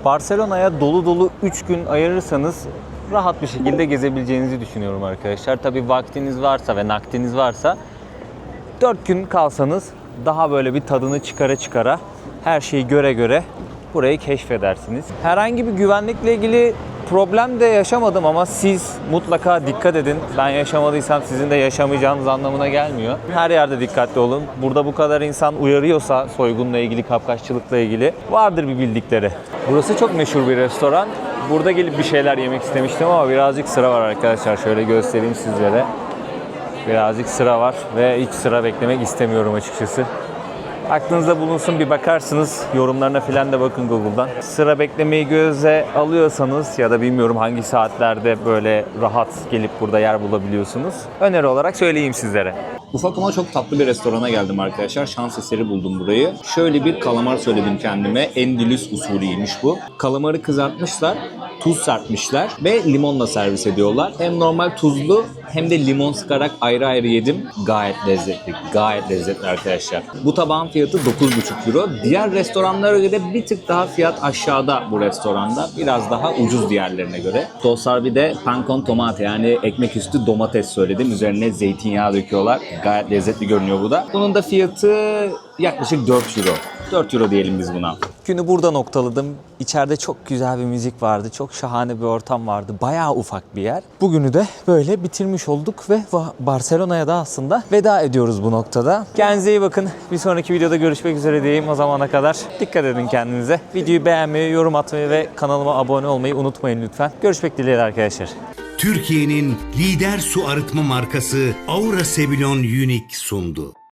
Barcelona'ya dolu dolu 3 gün ayırırsanız rahat bir şekilde gezebileceğinizi düşünüyorum arkadaşlar. Tabii vaktiniz varsa ve nakdiniz varsa 4 gün kalsanız daha böyle bir tadını çıkara çıkara her şeyi göre göre burayı keşfedersiniz. Herhangi bir güvenlikle ilgili problem de yaşamadım ama siz mutlaka dikkat edin. Ben yaşamadıysam sizin de yaşamayacağınız anlamına gelmiyor. Her yerde dikkatli olun. Burada bu kadar insan uyarıyorsa soygunla ilgili, kapkaççılıkla ilgili vardır bir bildikleri. Burası çok meşhur bir restoran. Burada gelip bir şeyler yemek istemiştim ama birazcık sıra var arkadaşlar. Şöyle göstereyim sizlere. Birazcık sıra var ve hiç sıra beklemek istemiyorum açıkçası. Aklınızda bulunsun, bir bakarsınız. Yorumlarına falan da bakın Google'dan. Sıra beklemeyi göze alıyorsanız ya da bilmiyorum hangi saatlerde böyle rahat gelip burada yer bulabiliyorsunuz. Öneri olarak söyleyeyim sizlere. Ufak ama çok tatlı bir restorana geldim arkadaşlar. Şans eseri buldum burayı. Şöyle bir kalamar söyledim kendime. Endülüs usulüymüş bu. Kalamarı kızartmışlar, tuz serpmişler ve limonla servis ediyorlar. Hem normal tuzlu hem de limon sıkarak ayrı ayrı yedim. Gayet lezzetli. Gayet lezzetli arkadaşlar. Bu tabağın fiyatı 9,5 euro. Diğer restoranlara göre bir tık daha fiyat aşağıda bu restoranda. Biraz daha ucuz diğerlerine göre. Soslar bir de pan con tomate, yani ekmek üstü domates söyledim. Üzerine zeytinyağı döküyorlar. Gayet lezzetli görünüyor bu da. Bunun da fiyatı yaklaşık 4 euro. 4 euro diyelim biz buna. Günü burada noktaladım. İçeride çok güzel bir müzik vardı. Çok şahane bir ortam vardı. Bayağı ufak bir yer. Bugünü de böyle bitirmiş olduk ve Barcelona'ya da aslında veda ediyoruz bu noktada. Kendinize iyi bakın. Bir sonraki videoda görüşmek üzere diyeyim. O zamana kadar dikkat edin kendinize. Videoyu beğenmeyi, yorum atmayı ve kanalıma abone olmayı unutmayın lütfen. Görüşmek dileğiyle arkadaşlar. Türkiye'nin lider su arıtma markası Aura Sebilon Unique sundu.